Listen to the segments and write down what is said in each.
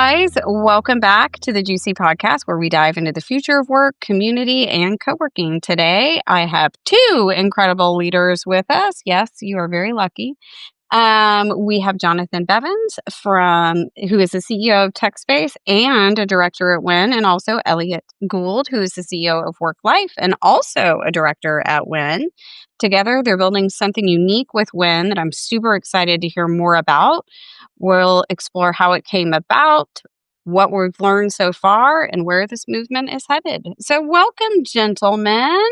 guys. Welcome back to the Juicy Podcast, where we dive into the future of work, community, and co-working. Today, I have two incredible leaders with us. Yes, you are very lucky. We have Jonathan Bevan who is the CEO of Techspace and a director at Win, and also Elliot Gold, who is the CEO of Work.Life and also a director at Win. Together, they're building something unique with Win that I'm super excited to hear more about. We'll explore how it came about, what we've learned so far, and where this movement is headed. So welcome, gentlemen.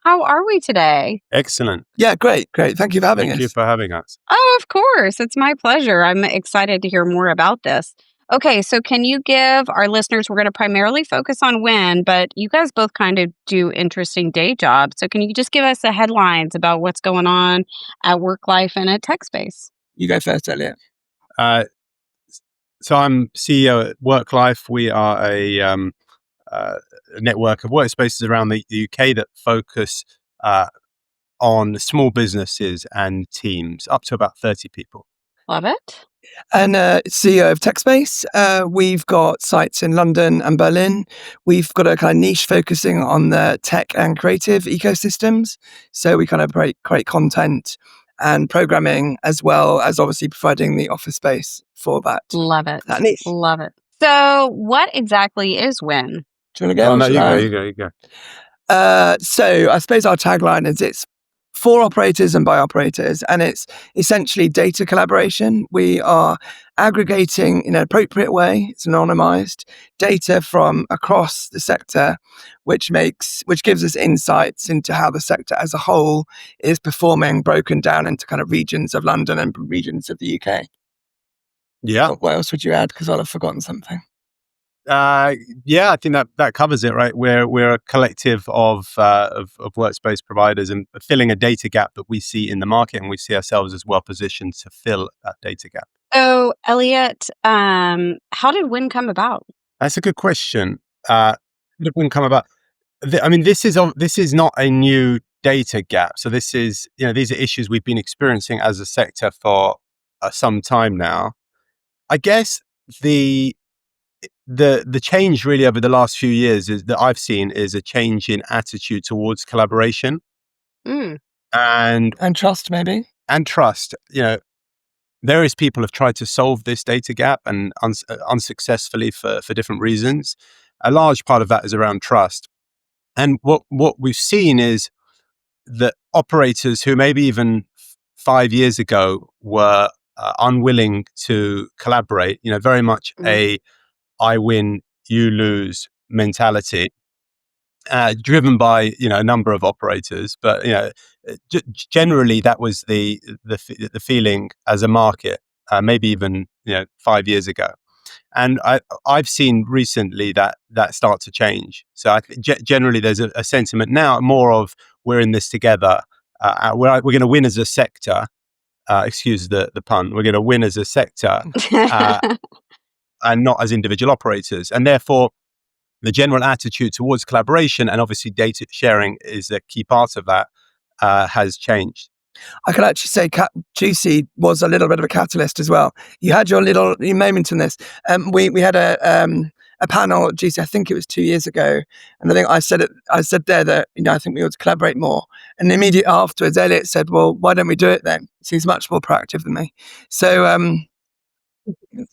How are we today? Excellent. Yeah, great. Thank you for having us. Thank you for having us. Oh, of course. It's my pleasure. I'm excited to hear more about this. Okay, so can you give our listeners, we're going to primarily focus on Win, but you guys both kind of do interesting day jobs. So can you just give us the headlines about what's going on at Work.Life and at Techspace? You go first, Elliot. So I'm CEO at Work.Life. We are a network of workspaces around the UK that focus on small businesses and teams, up to about 30 people. Love it. And CEO of Techspace. We've got sites in London and Berlin. We've got a kind of niche focusing on the tech and creative ecosystems. So we kind of create content and programming, as well as obviously providing the office space for that. Love it. That niche. Love it. So what exactly is Win? Do you want to go? Oh, no, you go. So I suppose our tagline is it's for operators and by operators, and it's essentially data collaboration. We are aggregating in an appropriate way, it's anonymized data from across the sector, which gives us insights into how the sector as a whole is performing, broken down into kind of regions of London and regions of the UK. Yeah. What else would you add? Because I'll have forgotten something. I think that covers it, right? We're a collective of workspace providers and filling a data gap that we see in the market, and we see ourselves as well positioned to fill that data gap. So, Elliot, how did Win come about? That's a good question. How did Win come about? This is not a new data gap. So this is, these are issues we've been experiencing as a sector for some time now. I guess the change really over the last few years that I've seen is a change in attitude towards collaboration and trust, maybe. And trust. Various people have tried to solve this data gap and unsuccessfully for different reasons. A large part of that is around trust. And what we've seen is that operators who maybe even 5 years ago were unwilling to collaborate, very much I win, you lose mentality, driven by a number of operators, but generally that was the feeling as a market, maybe even 5 years ago, and I've seen recently that start to change. So I think generally there's a sentiment now more of we're in this together. We're going to win as a sector. Excuse the pun. We're going to win as a sector. And not as individual operators. And therefore, the general attitude towards collaboration and obviously data sharing is a key part of that, has changed. I can actually say GC was a little bit of a catalyst as well. You had your moment in this. We had a panel at GC, I think it was 2 years ago. And I think I said there that, I think we ought to collaborate more. And immediately afterwards, Elliot said, well, why don't we do it then? So he's much more proactive than me. So,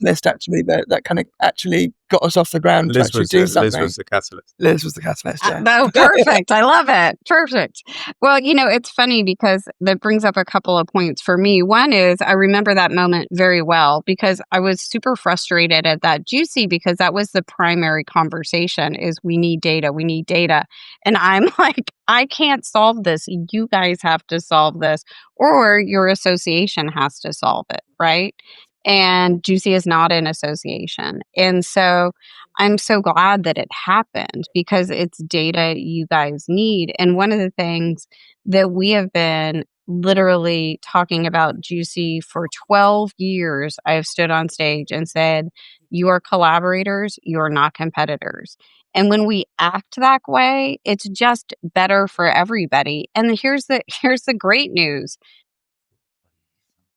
list actually that kind of actually got us off the ground to actually do something. Liz was the catalyst. Yeah. No, perfect. I love it. Perfect. Well, it's funny because that brings up a couple of points for me. One is I remember that moment very well because I was super frustrated at that Juicy because that was the primary conversation is we need data. And I'm like, I can't solve this. You guys have to solve this, or your association has to solve it, right? And Juicy is not an association. And so I'm so glad that it happened because it's data you guys need. And one of the things that we have been literally talking about Juicy for 12 years, I have stood on stage and said, you are collaborators, you are not competitors. And when we act that way, it's just better for everybody. And here's the great news.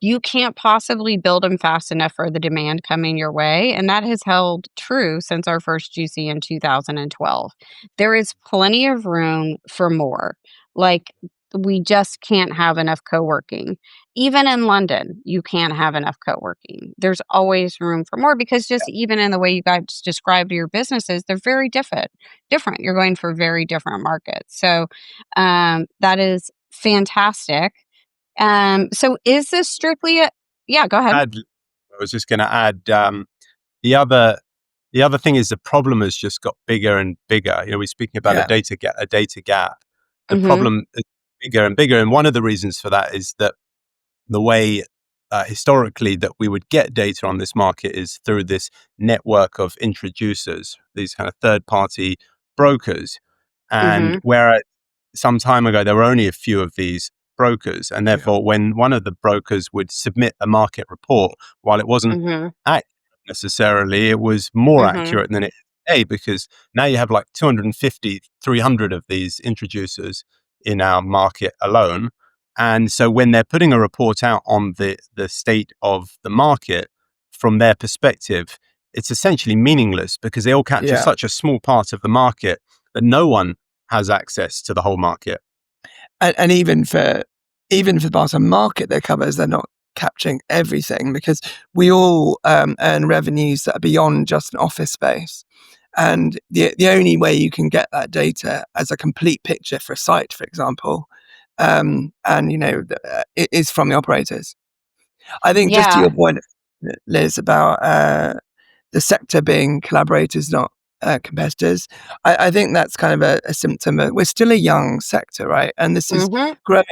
you can't possibly build them fast enough for the demand coming your way. And that has held true since our first GC in 2012. There is plenty of room for more. Like, we just can't have enough co working. Even in London, you can't have enough co working. There's always room for more because just even in the way you guys described your businesses, they're very different. Different. You're going for very different markets. So that is fantastic. So is this strictly a yeah, go ahead. I was just going to add, the other the other thing is the problem has just got bigger and bigger. We're speaking about Yeah. a data gap. The Mhm. problem is bigger and bigger, and one of the reasons for that is that the way historically that we would get data on this market is through this network of introducers, these kind of third-party brokers. And Mhm. whereas some time ago there were only a few of these brokers, and Yeah. therefore when one of the brokers would submit a market report, while it wasn't Mhm. accurate necessarily, it was more Mhm. accurate than it is today, because now you have like 250, 300 of these introducers in our market alone. And so when they're putting a report out on the state of the market, from their perspective, it's essentially meaningless because they all capture Yeah. such a small part of the market that no one has access to the whole market. And even for the part of market that covers, they're not capturing everything, because we all earn revenues that are beyond just an office space. And the only way you can get that data as a complete picture for a site, for example, it is from the operators. I think, just to Yeah. your point, Liz, about the sector being collaborators, not competitors. I think that's kind of a symptom of, we're still a young sector, right? And this is Mhm. growing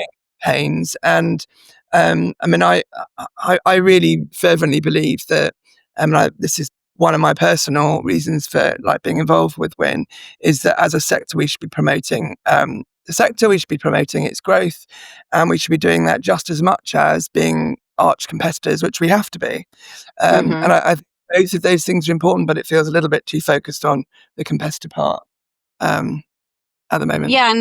pains. And I mean, I really fervently believe that, this is one of my personal reasons for like being involved with Win, is that as a sector, we should be promoting the sector, we should be promoting its growth, and we should be doing that just as much as being arch competitors, which we have to be. And Mhm. I both of those things are important, but it feels a little bit too focused on the competitor part um, at the moment. Yeah,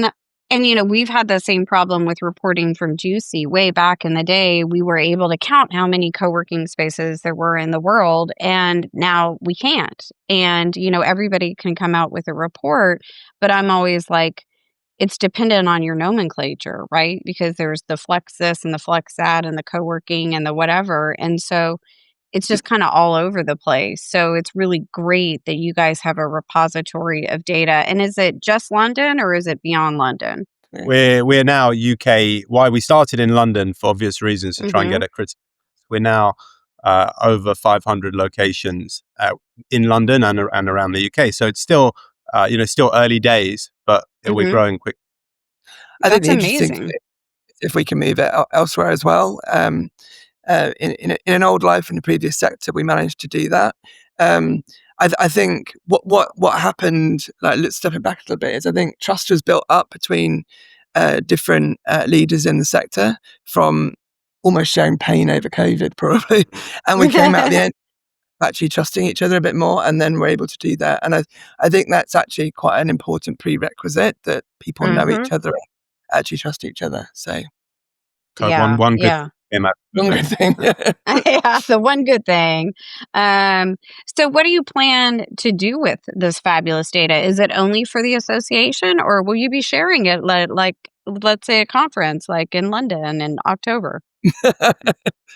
and we've had the same problem with reporting from Juicy way back in the day. We were able to count how many co-working spaces there were in the world, and now we can't. And everybody can come out with a report, but I'm always like, it's dependent on your nomenclature, right? Because there's the flex this and the flex that and the co-working and the whatever. And so it's just kind of all over the place. So it's really great that you guys have a repository of data. And is it just London or is it beyond London? Yeah. We're now UK. Why we started in London for obvious reasons to try and Mhm. get a critical. We're now over 500 locations in London and around the UK. So it's still still early days, but we're Mhm. growing quick. I think That's the interesting thing amazing. is if we can move it elsewhere as well. In an old life in a previous sector, we managed to do that. Um, I think what happened, like, let's step it back a little bit, is I think trust was built up between different leaders in the sector, from almost sharing pain over COVID, probably, and we came out the end actually trusting each other a bit more, and then we're able to do that. And I think that's actually quite an important prerequisite, that people know Mhm. each other, actually trust each other. So, So Yeah. one good Yeah. thing came out of one it. good thing. Yeah, the one good thing. Um, so what do you plan to do with this fabulous data? Is it only for the association, or will you be sharing it like let's say a conference like in London in October? For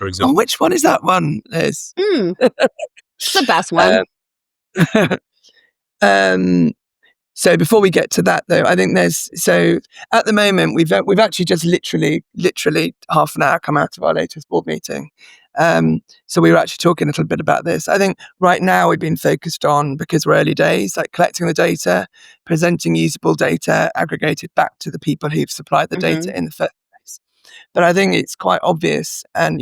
Oh, example. which one is that one, Liz? Hmm, it's the best one. Um, um, so before we get to that, though, I think at the moment we've actually just literally half an hour come out of our latest board meeting. So we were actually talking a little bit about this. I think right now we've been focused on, because we're early days, like collecting the data, presenting usable data, aggregated back to the people who've supplied the Mhm. data in the first place. But I think it's quite obvious, and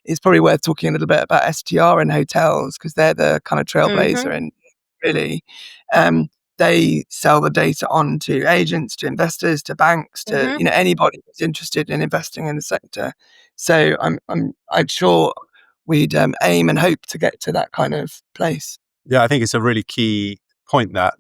it's probably worth talking a little bit about STR and hotels, because they're the kind of trailblazer, Mhm. and really, um, they sell the data on to agents, to investors, to banks, to Mhm. anybody that's interested in investing in the sector. So I'm sure we'd aim and hope to get to that kind of place. Yeah, I think it's a really key point that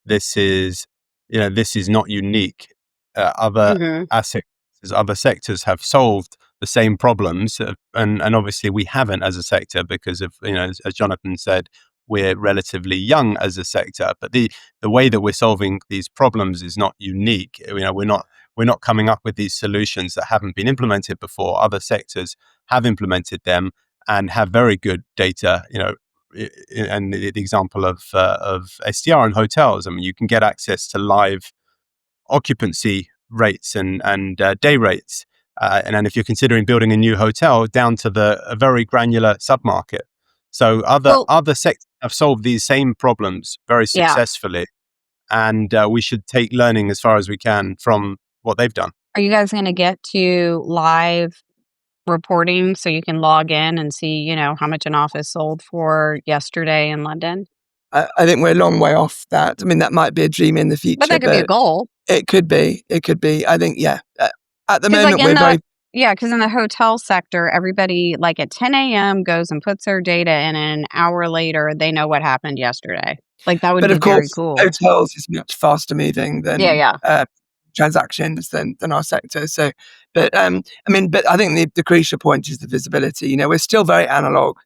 this is this is not unique. Other Mhm. assets, other sectors have solved the same problems, and obviously we haven't as a sector because of, as Jonathan said, we're relatively young as a sector. But the way that we're solving these problems is not unique. We're not coming up with these solutions that haven't been implemented before. Other sectors have implemented them and have very good data. And the example of STR in hotels. I mean, you can get access to live occupancy rates and day rates. And then if you're considering building a new hotel, down to a very granular submarket. So Well, other sectors have solved these same problems very yeah. successfully, and we should take learning as far as we can from what they've done. Are you guys going to get to live reporting so you can log in and see, how much an office sold for yesterday in London? I think we're a long way off that. I mean, that might be a dream in the future, But that could be a goal. It could be. It could be. I think, yeah. At the 'Cause, like, moment, we're very. because in the hotel sector, everybody, like, at 10 a.m. goes and puts their data in, and an hour later, they know what happened yesterday. Like, that would But be of very course, cool. hotels is much faster moving than Yeah. transactions than our sector. So, but I think the crucial point is the visibility. We're still very analog.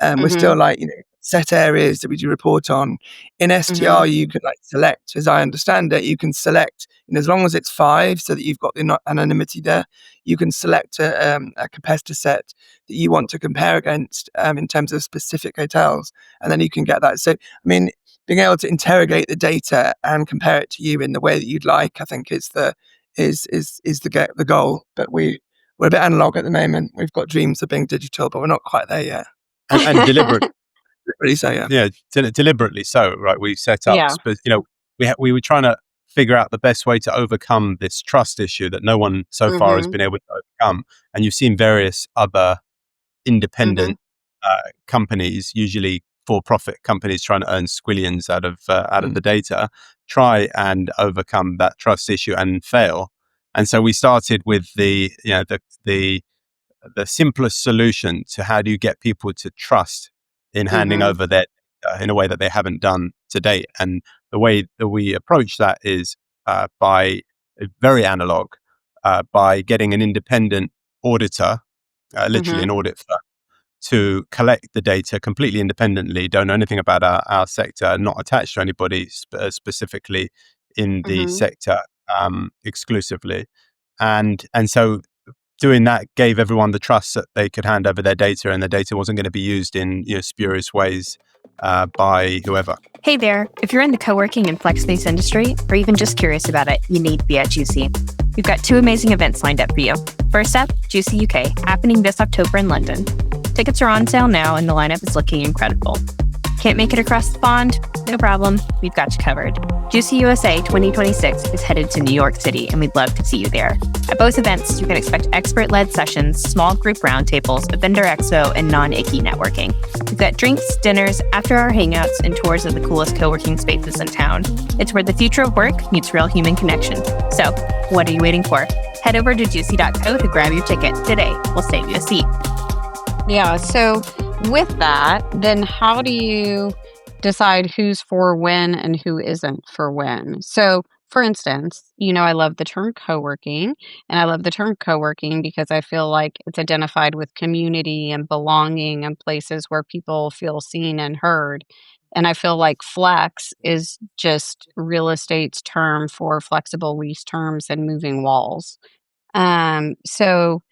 We're Mhm, still like, set areas that we do report on. In mhm, STR, you can select, as I understand it, you can select, as long as it's 5, so that you've got the anonymity there, you can select a competitor set that you want to compare against in terms of specific hotels, and then you can get that. So, I mean, being able to interrogate the data and compare it to you in the way that you'd like, I think is the goal. But we're a bit analog at the moment. We've got dreams of being digital, but we're not quite there yet. And deliberate. Really so, yeah. Yeah, deliberately so, right? We set up, Yeah. we were trying to figure out the best way to overcome this trust issue that no one so far has Mhm, been able to overcome. And you've seen various other mhm, independent companies, usually for-profit companies, trying to earn squillions out of Mm. the data, try and overcome that trust issue and fail. And so we started with the simplest solution to how do you get people to trust in handing mhm, over their data in a way that they haven't done to date. And the way that we approach that is by very analog, by getting an independent auditor, literally mhm, an audit firm, to collect the data completely independently, don't know anything about our sector, not attached to anybody specifically in the mhm. sector exclusively. And so doing that gave everyone the trust that they could hand over their data, and the data wasn't going to be used in spurious ways by whoever. Hey there, if you're in the co-working and flex space industry, or even just curious about it, you need to be at GC. We've got 2 amazing events lined up for you. First up, GCUC, happening this October in London. Tickets are on sale now, and the lineup is looking incredible. Can't make it across the pond? No problem, we've got you covered. GCUSA 2026 is headed to New York City, and we'd love to see you there. At both events, you can expect expert-led sessions, small group roundtables, a vendor expo, and non-icky networking. We've got drinks, dinners, after-hour hangouts, and tours of the coolest co-working spaces in town. It's where the future of work meets real human connection. So, what are you waiting for? Head over to juicy.co to grab your ticket today. We'll save you a seat. Yeah, so with that, then how do you decide who's for when and who isn't for when? So, for instance, I love the term co-working, and I love the term co-working because I feel like it's identified with community and belonging and places where people feel seen and heard. And I feel like flex is just real estate's term for flexible lease terms and moving walls. So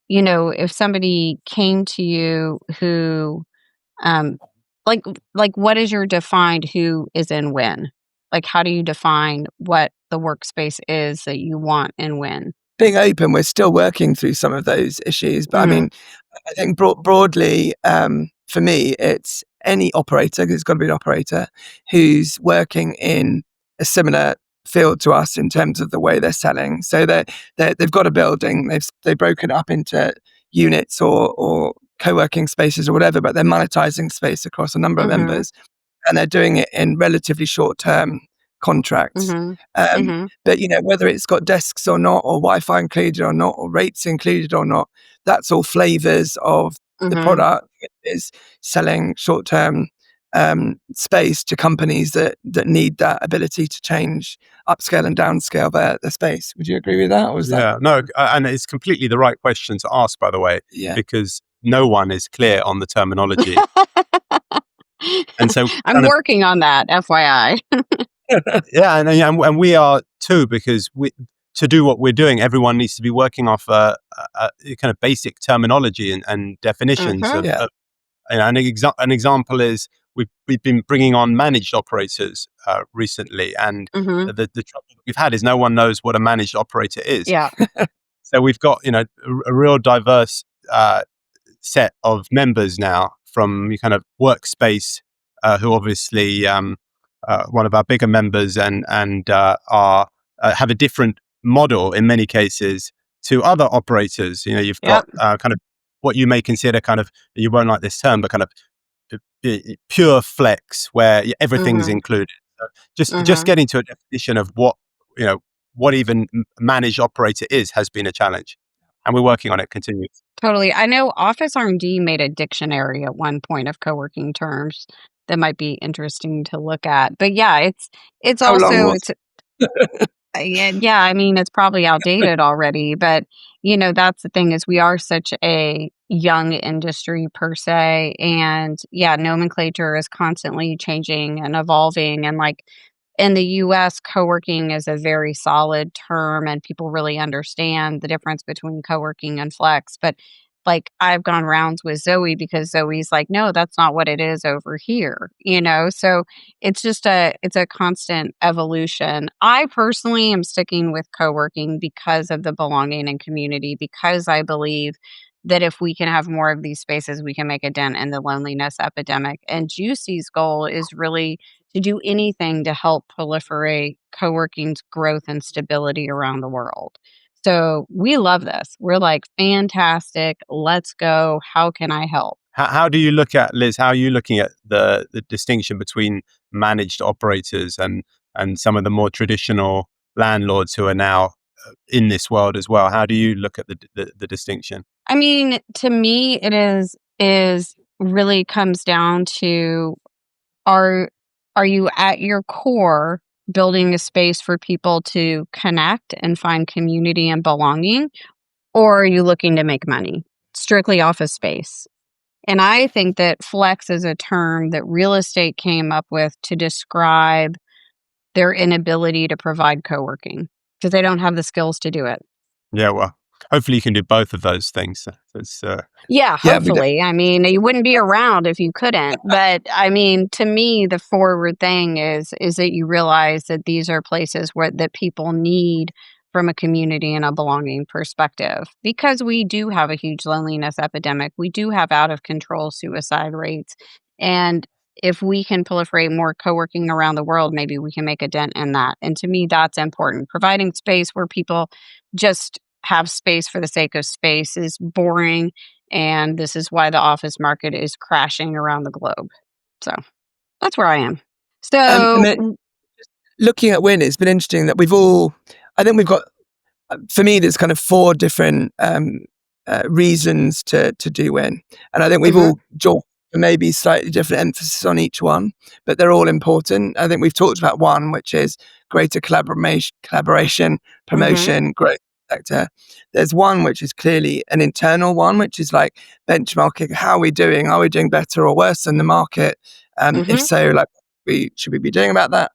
if somebody came to you who, um, like what is your defined who is in when? Like, how do you define what the workspace is that you want and when? Being open, we're still working through some of those issues. But I Mhm, mean, I think broadly, for me, it's any operator, 'cause it's got to be an operator, who's working in a similar field to us in terms of the way they're selling. So they've got a building, they've broken it up into units or co-working spaces or whatever, but they're monetizing space across a number of mhm, members, and they're doing it in relatively short-term contracts. mhm, Um, mhm, but whether it's got desks or not, or Wi-Fi included or not, or rates included or not, that's all flavors of the mhm, product. It is selling short-term space to companies that need that ability to change, upscale and downscale their space. Would you agree with that? Or is that? No, and it's completely the right question to ask, by the way, Yeah. because no one is clear on the terminology. And so I'm kind of, working on that, FYI. yeah, and we are too, because to do what we're doing, everyone needs to be working off a kind of basic terminology and definitions Mhm. Yeah. an example is we've been bringing on managed operators recently, and Mhm. the trouble we've had is no one knows what a managed operator is. Yeah. So we've got a real diverse set of members now from kind of Workspace, who obviously one of our bigger members and are have a different model in many cases to other operators. You've got Yep. kind of what you may consider kind of, you won't like this term, but kind of pure flex, where everything's Mhm. included. So just Mhm. getting to a definition of what even managed operator is has been a challenge, and we're working on it continuously. Totally. I know Office R&D made a dictionary at one point of co-working terms that might be interesting to look at. But yeah, it's How long also was it's yeah, I mean, it's probably outdated already, but that's the thing is we are such a young industry per se, and yeah, nomenclature is constantly changing and evolving, and like in the US, co-working is a very solid term and people really understand the difference between co-working and flex. But like I've gone rounds with Zoe because Zoe's like, no, that's not what it is over here. So it's a constant evolution. I personally am sticking with co-working because of the belonging and community, because I believe that if we can have more of these spaces, we can make a dent in the loneliness epidemic. And Juicy's goal is really to do anything to help proliferate co-working's growth and stability around the world. So we love this. We're like, fantastic. Let's go. How can I help? How do you look at, Liz? How are you looking at the distinction between managed operators and some of the more traditional landlords who are now in this world as well? How do you look at the distinction? I mean, to me, it is really comes down to are are you at your core building a space for people to connect and find community and belonging, or are you looking to make money strictly off of space? And I think that flex is a term that real estate came up with to describe their inability to provide co-working because they don't have the skills to do it. Yeah, well, hopefully you can do both of those things. It's Yeah, Yeah, we do. hopefully. I mean, you wouldn't be around if you couldn't. But I mean, to me, the forward thing is that you realize that these are places where that people need from a community and a belonging perspective. Because we do have a huge loneliness epidemic. We do have out of control suicide rates. And if we can proliferate more co-working around the world, maybe we can make a dent in that. And to me, that's important. Providing space where people just have space for the sake of space is boring, and this is why the office market is crashing around the globe. So that's where I am. And So, then looking at Win, it's been interesting that I think we've got, for me, there's kind of four different reasons to do Win. And I think we've mhm, all drawn maybe slightly different emphasis on each one, but they're all important. I think we've talked about one, which is greater collaboration, mhm, promotion, growth sector. There's one which is clearly an internal one, which is like benchmarking. How are we doing? Are we doing better or worse than the market? If mhm, so, like, should we be doing about that?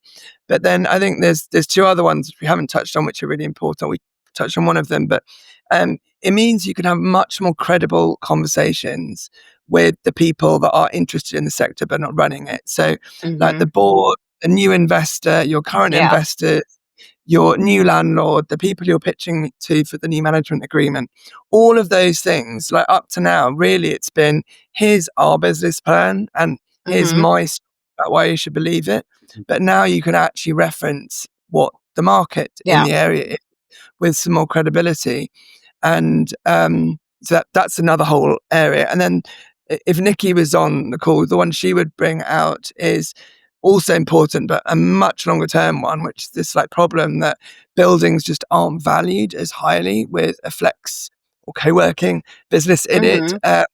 But then I think there's two other ones we haven't touched on, which are really important. We touched on one of them, but it means you can have much more credible conversations with the people that are interested in the sector but not running it. So, like the mhm. board, a new investor, your current Yeah. investor, your new landlord, the people you're pitching to for the new management agreement, all of those things, like up to now, really it's been here's our business plan and here's Mhm. my story about why you should believe it. But now you can actually reference what the market in Yeah. the area is with some more credibility. And so that's another whole area. And then if Nikki was on the call, the one she would bring out is also important, but a much longer term one, which is this like problem that buildings just aren't valued as highly with a flex or co-working business in it. Mhm.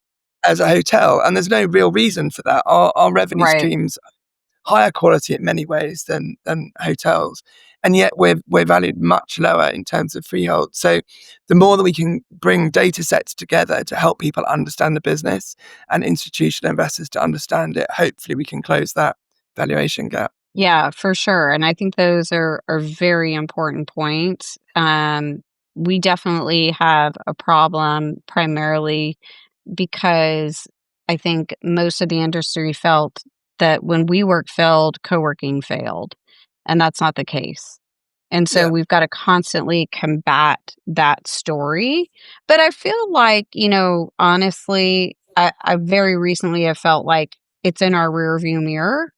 as a hotel, and there's no real reason for that. Our revenue Right. streams higher quality in many ways than hotels, and yet we're valued much lower in terms of freehold. So the more that we can bring data sets together to help people understand the business and institutional investors to understand it, hopefully we can close that valuation gap. Yeah, for sure. And I think those are very important points. We definitely have a problem primarily because I think most of the industry felt that when WeWork failed, co-working failed, and that's not the case. And so Yeah. we've got to constantly combat that story. But I feel like, honestly, I very recently have felt like it's in our rearview mirror.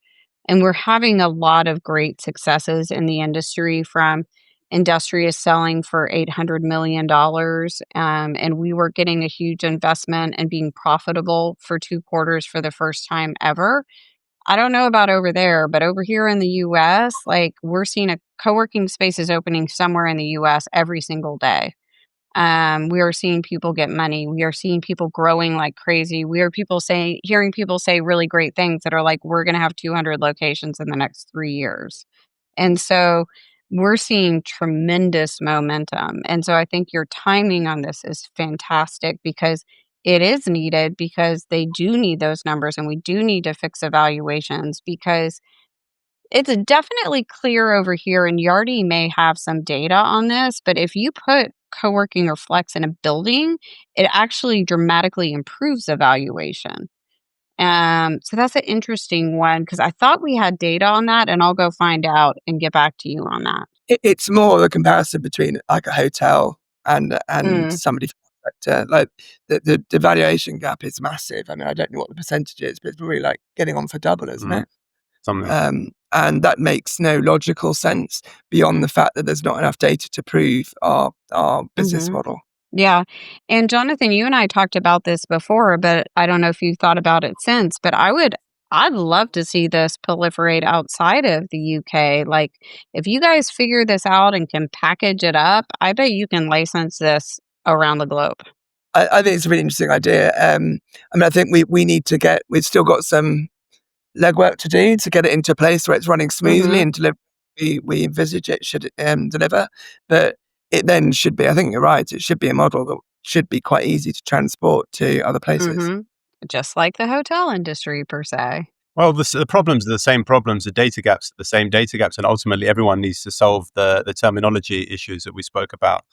And we're having a lot of great successes in the industry, from Industrious selling for $800 million. And we were getting a huge investment and being profitable for 2 quarters for the first time ever. I don't know about over there, but over here in the US, like, we're seeing a co-working spaces opening somewhere in the US every single day. We are seeing people get money. We are seeing people growing like crazy. We are hearing people say really great things that are like, we're going to have 200 locations in the next 3 years. And so we're seeing tremendous momentum. And so I think your timing on this is fantastic, because it is needed, because they do need those numbers, and we do need to fix evaluations, because it's definitely clear over here, and Yardi may have some data on this, but if you put co-working or flex in a building, it actually dramatically improves evaluation. So that's an interesting one, because I thought we had data on that, and I'll go find out and get back to you on that. It's more the comparison between like a hotel and Mm, somebody from the sector. Like the valuation gap is massive. I mean, I don't know what the percentage is, but it's really like getting on for double, isn't Mhm. it? Something. And that makes no logical sense beyond the fact that there's not enough data to prove our business hmm model. Yeah. And Jonathan, you and I talked about this before, but I don't know if you've thought about it since, but I'd love to see this proliferate outside of the UK. Like, if you guys figure this out and can package it up, I bet you can license this around the globe. I think it's a really interesting idea. I mean, I think we need to we've still got some legwork to do to get it into a place where it's running smoothly Mhm. and deliver. We envisage it should deliver, but it then should be. I think you're right. It should be a model that should be quite easy to transport to other places. Mhm. Just like the hotel industry per se. Well, the problems are the same problems. The data gaps are the same data gaps, and ultimately, everyone needs to solve the terminology issues that we spoke about.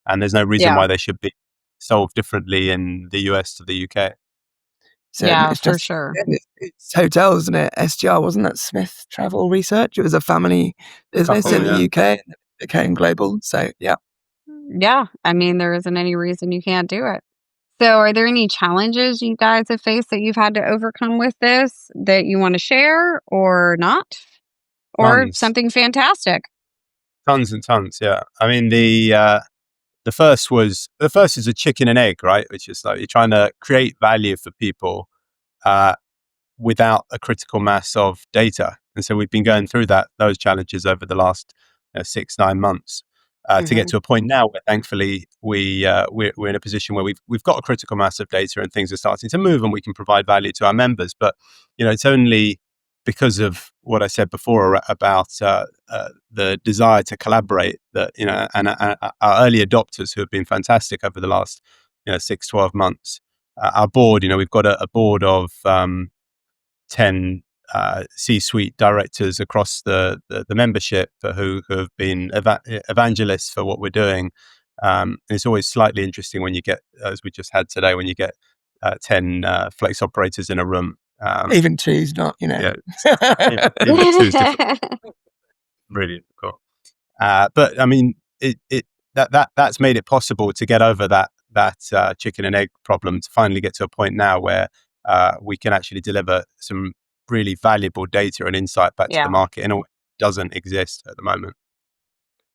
And there's no reason Yeah. why they should be solved differently in the US to the UK. So Yeah, it's for just sure. it's hotels, isn't it? SGR, wasn't that Smith Travel Research? It was a family business Couple, in the yeah. Mhm. UK and it became global. So yeah. Yeah, I mean, there isn't any reason you can't do it. So, are there any challenges you guys have faced that you've had to overcome with this that you want to share, or not? Or Tons, something fantastic? tons and tons. Yeah. I mean, the first is a chicken and egg, right? Which is like you're trying to create value for people. Uh, Without a critical mass of data. And so we've been going through those challenges over the last 6-9 months to get Mhm. to a point now where thankfully we're in a position where we've got a critical mass of data and things are starting to move and we can provide value to our members. But it's only because of what I said before about the desire to collaborate that and our early adopters who have been fantastic over the last 6-12 months. Our board, we've got a board of 10 C-suite directors across the membership who have been evangelists for what we're doing. And it's always slightly interesting when you get, as we just had today, when you get 10 flex operators in a room. Even two's not, you know. Yeah, even two is difficult. Really difficult. But I mean, that's made it possible to get over that chicken and egg problem, to finally get to a point now where we can actually deliver some really valuable data and insight back to the Yeah, market in a way that doesn't exist at the moment.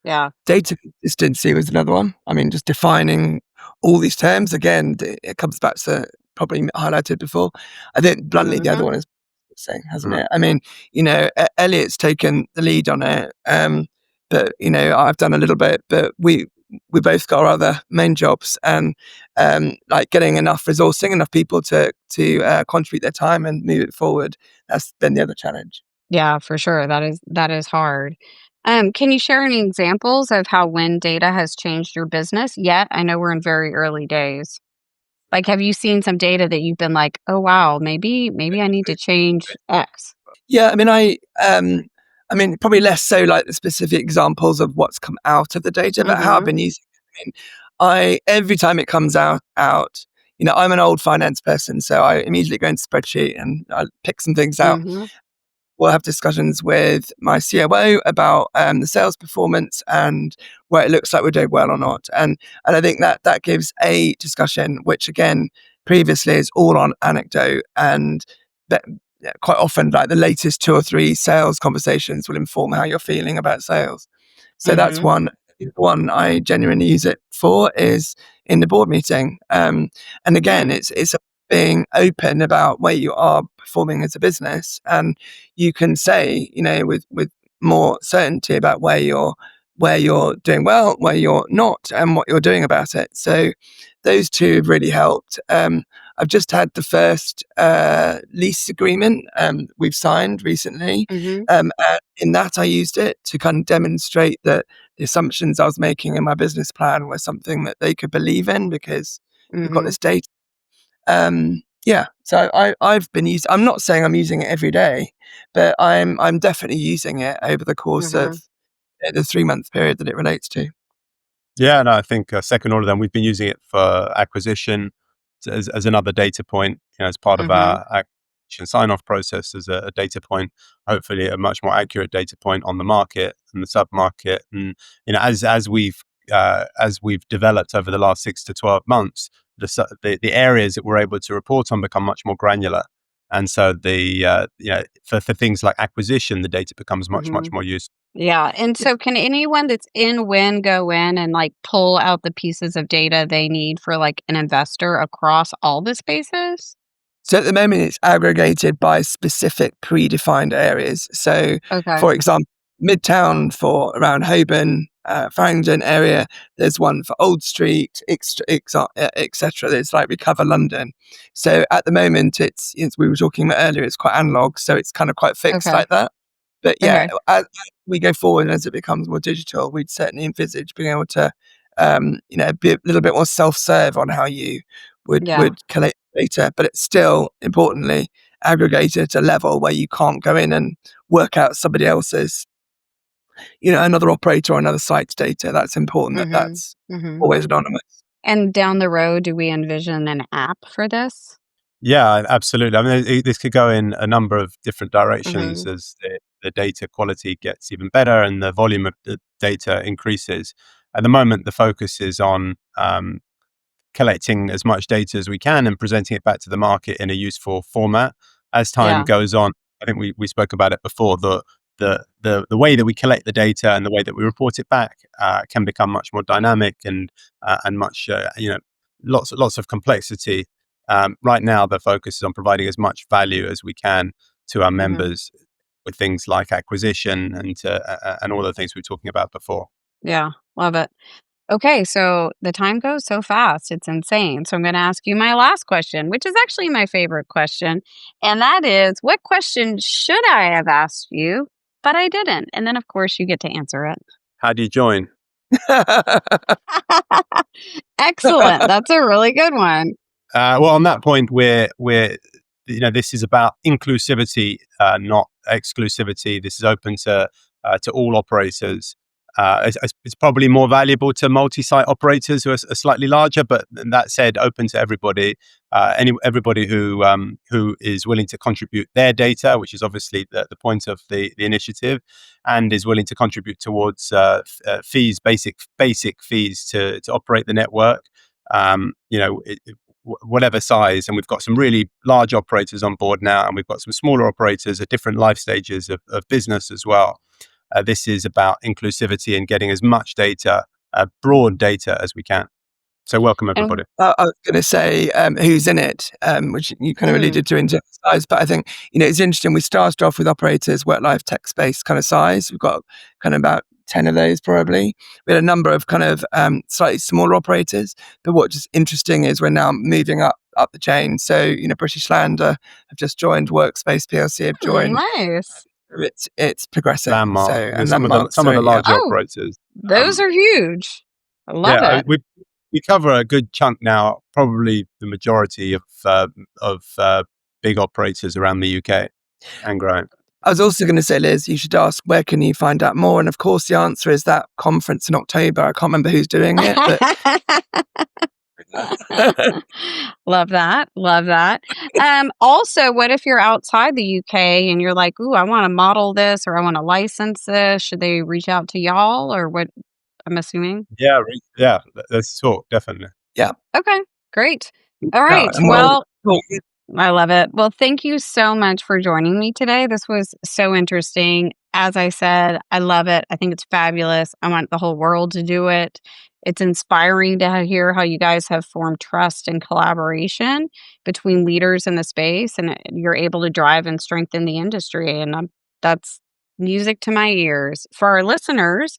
yeah. Data consistency was another one. I mean, just defining all these terms again, it comes back to probably highlighted before. I think bluntly the other Mhm. one is saying, hasn't Mm. it? I mean, Elliot's taken the lead on it, but I've done a little bit. But we both got our other main jobs, and like getting enough resourcing, enough people to contribute their time and move it forward. That's been the other challenge. Yeah, for sure. That is hard. Can you share any examples of how when data has changed your business? Yet, I know we're in very early days. Like, have you seen some data that you've been like, "Oh, wow, maybe I need to change X?" Yeah, I mean, probably less so like the specific examples of what's come out of the data, but how I've Mhm. been using it. I every time it comes out, I'm an old finance person, so I immediately go into spreadsheet and I pick some things out. Mhm. We'll have discussions with my COO about the sales performance and where it looks like we're doing well or not. And I think that gives a discussion, which again, previously is all on anecdote, and that quite often like the latest 2 or 3 sales conversations will inform how you're feeling about sales. So that's Mhm. one I genuinely use it for is in the board meeting. And again, Hmm. it's being open about where you are performing as a business, and you can say, with more certainty about where you're doing well, where you're not, and what you're doing about it. So those two have really helped. I've just had the first lease agreement we've signed recently. Mhm. In that, I used it to kind of demonstrate that the assumptions I was making in my business plan were something that they could believe in because we've got Mhm. this data. Yeah, so I've been using. I'm not saying I'm using it every day, but I'm definitely using it over the course of Mhm. the 3-month period that it relates to. Yeah, no, I think second order. Then we've been using it for acquisition as another data point, as part of Mhm. our acquisition sign-off process as a data point. Hopefully, a much more accurate data point on the market and the sub-market. And as we've developed over the last 6 to 12 months, the areas that we're able to report on become much more granular. And so for things like acquisition, the data becomes much Mhm. more useful. Yeah, and so can anyone that's in Win go in and, like, pull out the pieces of data they need for, like, an investor across all the spaces? So at the moment, it's aggregated by specific predefined areas. So, Okay. for example, Midtown for around Holborn, Farringdon area. There's one for Old Street, etc. There's like we cover London. So at the moment, it's we were talking about earlier. It's quite analog, so it's kind of quite fixed Okay. like that. But yeah, Okay. as we go forward and as it becomes more digital, we'd certainly envisage being able to, be a little bit more self-serve on how you Yeah. would collect data, but it's still importantly aggregated at a level where you can't go in and work out somebody else's, another operator or another site's data. That's important that Mhm. that's Mhm. always anonymous. And down the road, do we envision an app for this? Yeah, absolutely. I mean, this could go in a number of different directions Mhm. as the data quality gets even better and the volume of the data increases. At the moment, the focus is on collecting as much data as we can and presenting it back to the market in a useful format. As time Yeah. goes on, I think we spoke about it before. The way that we collect the data and the way that we report it back can become much more dynamic and much lots of complexity. Right now, the focus is on providing as much value as we can to our Mhm. members with things like acquisition and all the things we were talking about before. Yeah. Love it. Okay, so the time goes so fast. It's insane. So I'm going to ask you my last question, which is actually my favorite question. And that is, what question should I have asked you, but I didn't? And then, of course, you get to answer it. How do you join? Excellent. That's a really good one. Well, on that point, we're this is about inclusivity, not exclusivity. This is open to all operators. It's probably more valuable to multi-site operators who are slightly larger, but that said, open to everybody. Everybody who is willing to contribute their data, which is obviously the point of the initiative, and is willing to contribute towards fees, basic fees to operate the network. Whatever size, and we've got some really large operators on board now, and we've got some smaller operators at different life stages of business as well. This is about inclusivity and getting as much data, broad data as we can. So welcome And everybody. I was going to say who's in it, which you kind of mm, alluded to in terms of size. But I think, it's interesting. We started off with operators, Work.Life, Techspace kind of size. We've got kind of about 10 of those probably. We had a number of kind of slightly smaller operators. But what's just interesting is we're now moving up the chain. So, British Land have just joined, Workspace PLC have joined. Nice. It's progressing. Landmark. So, and some Landmark, of the sorry, yeah. larger operators. Those are huge. I love Yeah, it. we cover a good chunk now, probably the majority of big operators around the UK and growing. I was also going to say, Liz, you should ask, where can you find out more? And of course, the answer is that conference in October. I can't remember who's doing it, but Love that. Love that. Also, what if you're outside the UK and you're like, ooh, I want to model this or I want to license this? Should they reach out to y'all or what? I'm assuming. Yeah, let's talk, definitely. Yeah. Okay, great. All right. and Well, I love it. Well, thank you so much for joining me today. This was so interesting. As I said, I love it. I think it's fabulous. I want the whole world to do it. It's inspiring to hear how you guys have formed trust and collaboration between leaders in the space, and you're able to drive and strengthen the industry. And that's music to my ears. For our listeners,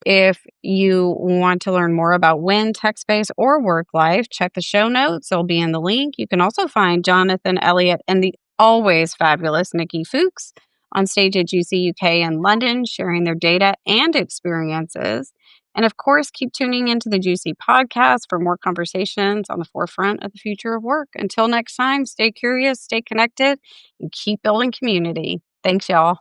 if you want to learn more about Win, Techspace, or Work.Life, check the show notes. It'll be in the link. You can also find Jonathan, Elliot, and the always fabulous Nikki Fuchs on stage at GCUK in London, sharing their data and experiences. And of course, keep tuning into the Juicy podcast for more conversations on the forefront of the future of work. Until next time, stay curious, stay connected, and keep building community. Thanks, y'all.